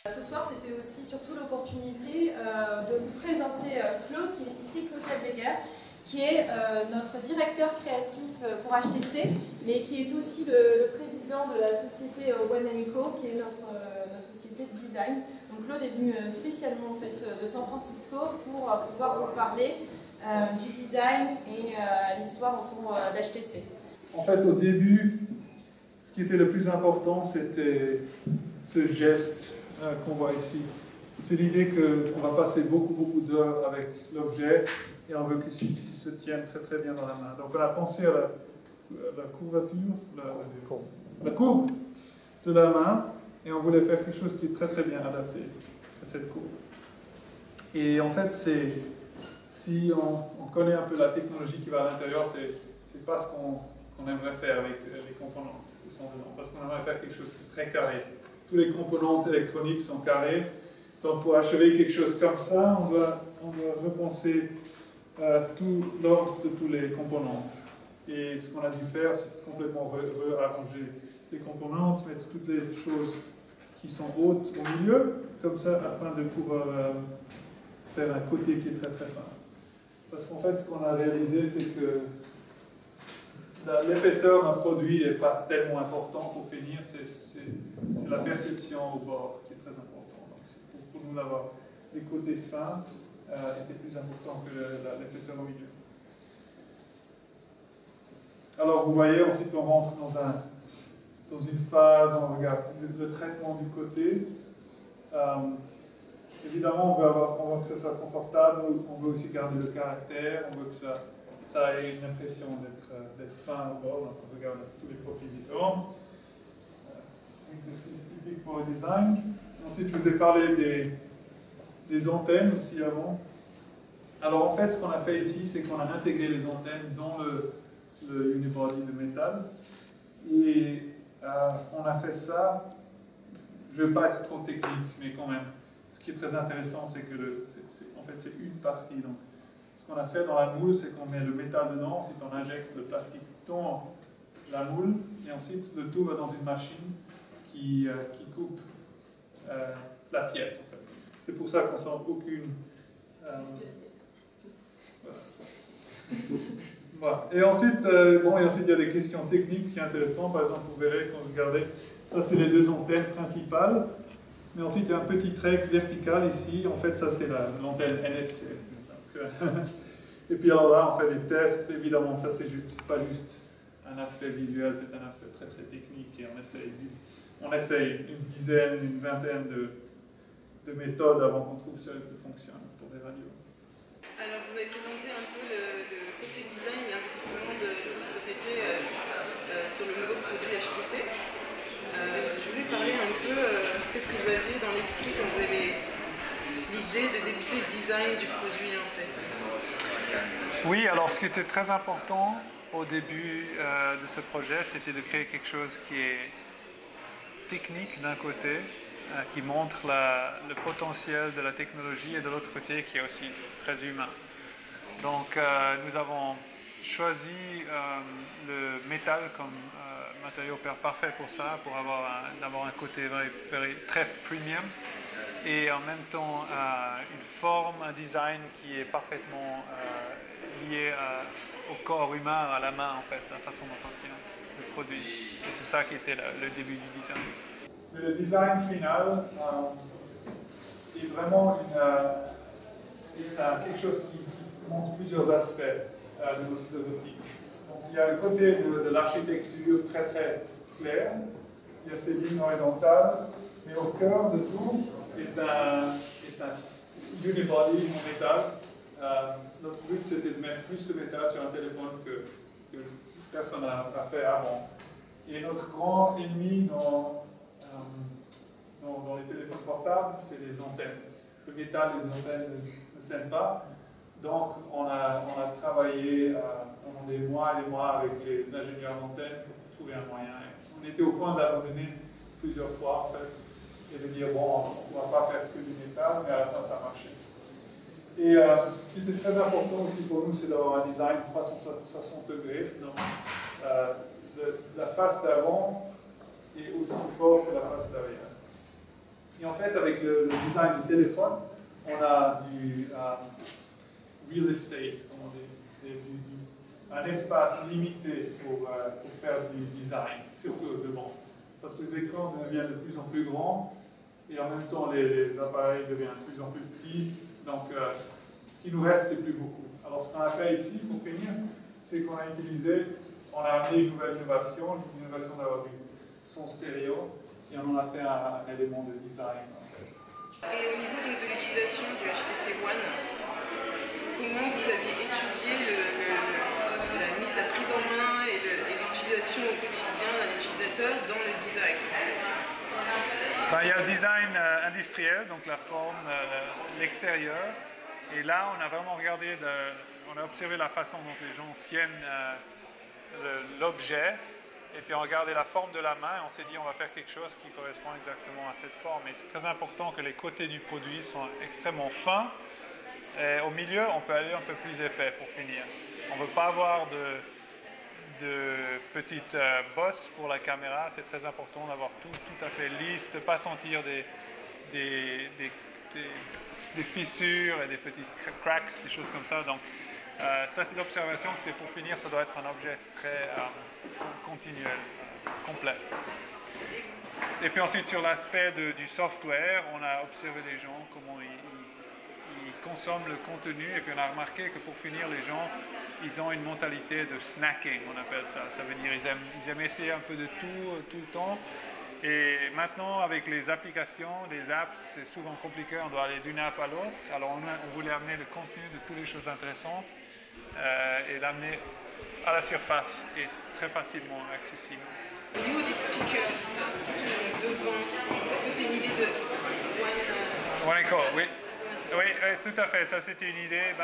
Ce soir, c'était aussi surtout l'opportunité de vous présenter Claude, qui est ici, Claude Zellweger, qui est notre directeur créatif pour HTC, mais qui est aussi le président de la société One & Co, qui est notre société de design. Donc Claude est venu spécialement en fait, de San Francisco pour pouvoir vous parler du design et l'histoire autour d'HTC. En fait, au début, ce qui était le plus important, c'était ce geste qu'on voit ici. C'est l'idée qu'on va passer beaucoup d'heures avec l'objet et on veut qu'il se tienne très bien dans la main. Donc on a pensé à la courbature, la courbe de la main, et on voulait faire quelque chose qui est très bien adapté à cette courbe. Et en fait, si on connaît un peu la technologie qui va à l'intérieur, c'est pas ce qu'on aimerait faire avec les composantes qui sont dedans, parce qu'on aimerait faire quelque chose de très carré. Tous les composantes électroniques sont carrées, donc pour achever quelque chose comme ça, on doit repenser tout l'ordre de tous les composantes. Et ce qu'on a dû faire, c'est complètement réarranger les composantes, mettre toutes les choses qui sont hautes au milieu, comme ça, afin de pouvoir faire un côté qui est très fin. Parce qu'en fait, ce qu'on a réalisé, c'est que l'épaisseur d'un produit n'est pas tellement important pour finir, c'est la perception au bord qui est très importante. Donc pour nous, d'avoir des côtés fins était plus important que l'épaisseur au milieu. Alors vous voyez, ensuite on rentre dans une phase, on regarde le traitement du côté. Évidemment, on veut que ça soit confortable, on veut aussi garder le caractère, on veut que ça ait une impression d'être fin au bord, donc on regarde tous les profils différents. Exercice typique pour le design. Ensuite, je vous ai parlé des antennes aussi avant. Alors en fait, ce qu'on a fait ici, c'est qu'on a intégré les antennes dans le unibody de métal. Et on a fait ça, je ne vais pas être trop technique, mais quand même. Ce qui est très intéressant, c'est que en fait, c'est une partie. Donc, ce qu'on a fait dans la moule, c'est qu'on met le métal dedans, ensuite on injecte le plastique dans la moule, et ensuite le tout va dans une machine qui coupe la pièce. En fait. C'est pour ça qu'on sent aucune... Voilà. Et ensuite, il y a des questions techniques, ce qui est intéressant. Par exemple, vous verrez quand vous regardez, ça c'est les deux antennes principales. Mais ensuite, il y a un petit trait vertical ici. En fait, ça c'est l'antenne NFC. Et puis alors là, on fait des tests. Évidemment, ça c'est pas juste un aspect visuel, c'est un aspect très technique. Et on essaye une dizaine, une vingtaine de méthodes avant qu'on trouve celle qui fonctionne pour des radios. Alors, vous avez présenté un peu le côté design et l'investissement de la société sur le nouveau produit HTC. Je voulais parler un peu, qu'est-ce que vous aviez dans l'esprit quand vous avez l'idée de débuter le design du produit en fait? Oui, alors ce qui était très important au début de ce projet, c'était de créer quelque chose qui est technique d'un côté, qui montre le potentiel de la technologie et de l'autre côté qui est aussi très humain. Donc nous avons choisi le métal comme matériau parfait pour ça, pour avoir un côté très premium et en même temps une forme, un design qui est parfaitement lié au corps humain, à la main en fait, la façon dont on tient le produit. Et c'est ça qui était le début du design. Mais le design final est vraiment quelque chose qui montre plusieurs aspects de notre philosophie. Donc, il y a le côté de l'architecture très clair, il y a ces lignes horizontales, mais au cœur de tout est un unibody en métal. Notre but c'était de mettre plus de métal sur un téléphone que personne n'a fait avant. Et notre grand ennemi dans les téléphones portables, c'est les antennes. Le métal, les antennes ne s'aiment pas. Donc, on a travaillé pendant des mois et des mois avec les ingénieurs d'antennes pour trouver un moyen. On était au point d'abandonner plusieurs fois, en fait, et de dire, bon, on ne va pas faire que du métal, mais à la fin, ça marchait. Et ce qui était très important aussi pour nous, c'est d'avoir un design 360 degrés. Donc, la face d'avant est aussi forte que la face d'arrière. Et en fait, avec le design du téléphone, on a du real estate, comme on dit, un espace limité pour faire du design, surtout devant. Parce que les écrans deviennent de plus en plus grands et en même temps les appareils deviennent de plus en plus petits. Donc ce qui nous reste, c'est plus beaucoup. Alors ce qu'on a fait ici, pour finir, c'est qu'on a amené une nouvelle innovation, l'innovation d'avoir du son stéréo, et on en a fait un élément de design. Et au niveau donc, de l'utilisation du HTC One, comment vous aviez étudié la prise en main et l'utilisation au quotidien d'un utilisateur dans le design? Il y a le design industriel, donc la forme, l'extérieur. Et là, on a vraiment regardé, on a observé la façon dont les gens tiennent l'objet. Et puis on a regardé la forme de la main et on s'est dit on va faire quelque chose qui correspond exactement à cette forme. Et c'est très important que les côtés du produit soient extrêmement fins. Et au milieu, on peut aller un peu plus épais pour finir. On ne veut pas avoir de petites bosses pour la caméra. C'est très important d'avoir tout à fait lisse, de ne pas sentir des fissures et des petites cracks, des choses comme ça. Donc, ça, c'est l'observation que c'est pour finir, ça doit être un objet très continuel, complet. Et puis ensuite, sur l'aspect du software, on a observé les gens, comment ils consomment le contenu, et puis on a remarqué que pour finir, les gens, ils ont une mentalité de snacking, on appelle ça. Ça veut dire ils aiment essayer un peu de tout le temps. Et maintenant, avec les applications, les apps, c'est souvent compliqué, on doit aller d'une app à l'autre. Alors on voulait amener le contenu de toutes les choses intéressantes et l'amener à la surface et très facilement accessible. Au niveau des speakers, devant, est-ce que c'est une idée de One Echo, oui. Oui, tout à fait, ça c'était une idée.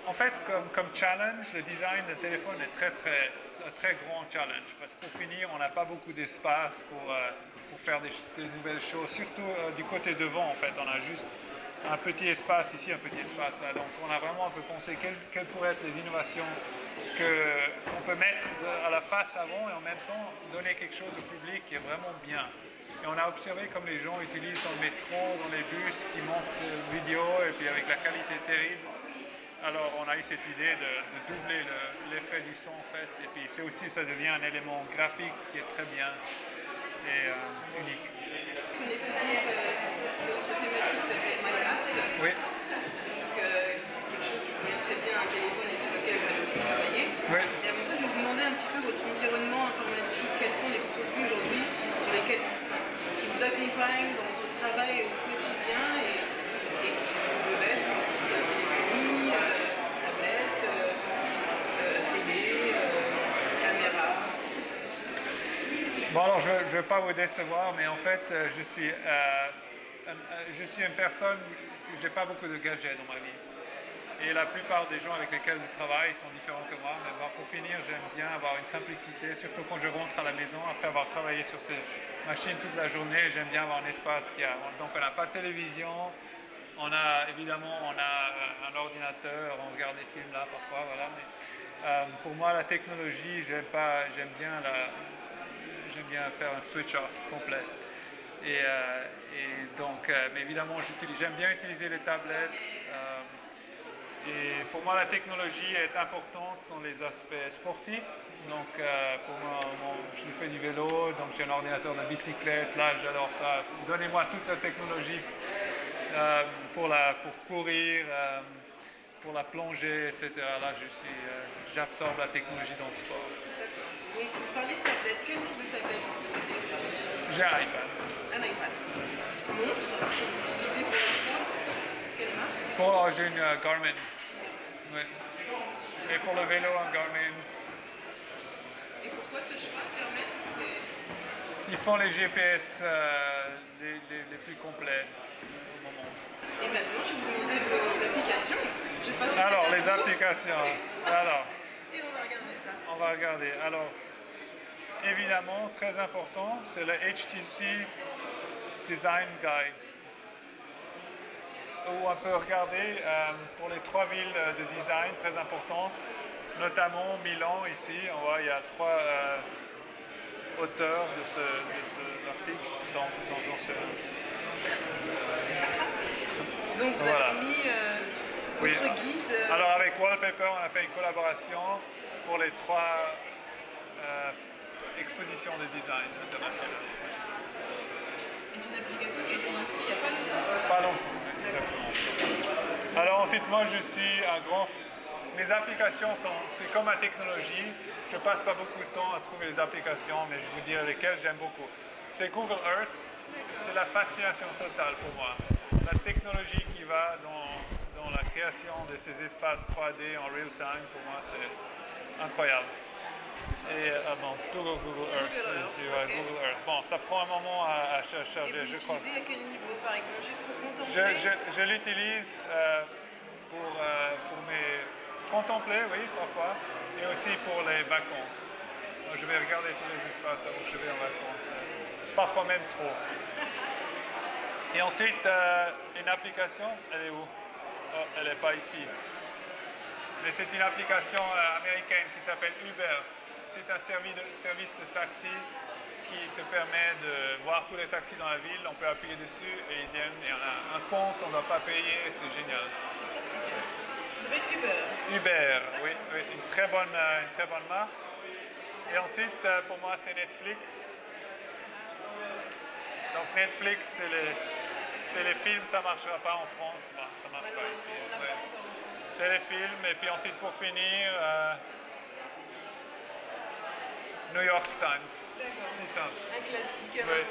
En fait, comme challenge, le design de téléphone est un très grand challenge parce que pour finir, on n'a pas beaucoup d'espace pour faire des nouvelles choses, surtout du côté devant en fait. On a juste un petit espace ici, un petit espace là. Donc on a vraiment un peu pensé quelles pourraient être les innovations qu'on peut mettre à la face avant et en même temps donner quelque chose au public qui est vraiment bien. Et on a observé comme les gens utilisent dans le métro, dans les bus, qui montrent vidéo et puis avec la qualité terrible. Alors on a eu cette idée de doubler l'effet du son en fait. Et puis ça devient un élément graphique qui est très bien et unique. Vous connaissez donc notre thématique s'appelle MyMaps. Oui. Donc quelque chose qui convient très bien à un téléphone et sur lequel vous avez aussi travaillé. Oui. Et avant ça, je vais vous demander un petit peu votre environnement informatique. Quels sont les produits aujourd'hui qui vous accompagnent dans votre travail au quotidien et qui peuvent être aussi la téléphonie, tablette, télé, caméra. Bon alors je ne vais pas vous décevoir, mais en fait je suis une personne, je n'ai pas beaucoup de gadgets dans ma vie. Et la plupart des gens avec lesquels je travaille sont différents que moi. Mais bon, pour finir, j'aime bien avoir une simplicité, surtout quand je rentre à la maison après avoir travaillé sur ces machines toute la journée. J'aime bien avoir un espace donc on n'a pas de télévision, on a un ordinateur, on regarde des films là parfois, voilà. Mais pour moi, la technologie, j'aime bien faire un switch off complet. Et donc, mais évidemment, j'aime bien utiliser les tablettes. Et pour moi, la technologie est importante dans les aspects sportifs. Donc, pour moi, je fais du vélo, donc j'ai un ordinateur de bicyclette. Là, j'adore ça. Donnez-moi toute la technologie pour courir, pour la plongée, etc. Là, j'absorbe la technologie dans le sport. Donc, vous parlez de tablette. Quel genre de tablette vous possédez aujourd'hui? J'ai un iPad. Un iPad. Montre que vous utilisez pour le sport? Quelle marque? J'ai une Garmin. Oui. Et pour le vélo, un Garmin. Et pourquoi ce choix, Garmin? Ils font les GPS les plus complets au moment. Et maintenant, je vais vous demander vos applications. Alors, les applications. Alors. Et on va regarder ça. On va regarder. Alors, évidemment, très important, c'est le HTC Design Guide, où on peut regarder pour les 3 villes de design très importantes, notamment Milan ici. On voit il y a auteur de cet article dans ce... Donc vous Voilà. avez mis Oui. votre guide. Alors avec Wallpaper, on a fait une collaboration pour les 3 expositions de design internationales. Et c'est une application qui a été lancée il n'y a pas longtemps, c'est ça? Pas longtemps, exactement. Alors ensuite, moi je suis un grand... Mes applications c'est comme ma technologie. Je passe pas beaucoup de temps à trouver les applications, mais je vous dirai lesquelles j'aime beaucoup. C'est Google Earth. C'est la fascination totale pour moi. La technologie qui va dans la création de ces espaces 3D en real time, pour moi, c'est incroyable. Et bon, Google Earth. Okay. Google Earth. Bon, ça prend un moment à charger, Et vous je crois. l'utilisez à quel niveau, par exemple? Juste pour contempler? Je l'utilise pour contempler, oui, parfois, et aussi pour les vacances. Je vais regarder tous les espaces avant que je vais en vacances. Parfois même trop. Et ensuite, une application, elle est où? Oh, elle n'est pas ici. Mais c'est une application américaine qui s'appelle Uber. C'est un service de taxi qui te permet de voir tous les taxis dans la ville. On peut appuyer dessus et ils viennent. Et on a un compte, on ne doit pas payer. C'est génial. C'est particulier. Ça s'appelle Uber. Uber, oui, une très bonne marque. Et ensuite, pour moi, c'est Netflix. Donc Netflix, c'est les films, ça ne marchera pas en France. Bon, ça ne marche pas ici. Ouais. C'est les films. Et puis ensuite, pour finir, New York Times. D'accord. C'est ça. Un classique. Oui.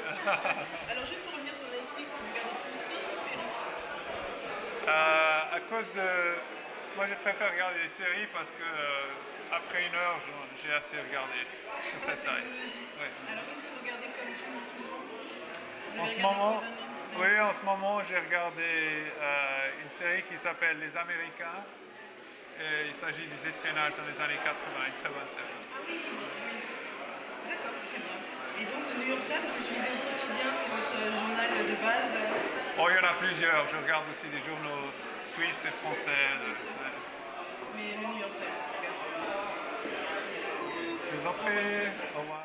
Alors juste pour revenir sur Netflix, vous regardez plus films ou séries? À cause de... Moi, je préfère regarder des séries parce que après 1 heure, j'ai assez regardé sur cette taille. Oui. Alors qu'est-ce que vous regardez comme film en ce moment? En ce moment, oui, en ce moment, j'ai regardé une série qui s'appelle Les Américains. Et il s'agit des espionnages dans les années 80, une très bonne série. Ah oui, oui. D'accord, très bien. Et donc le New York Times, vous l'utilisez au quotidien, c'est votre journal de base? Oh, il y en a plusieurs. Je regarde aussi des journaux suisses et français. Mais le New York Times, en tout cas. Je vous en prie. Au revoir.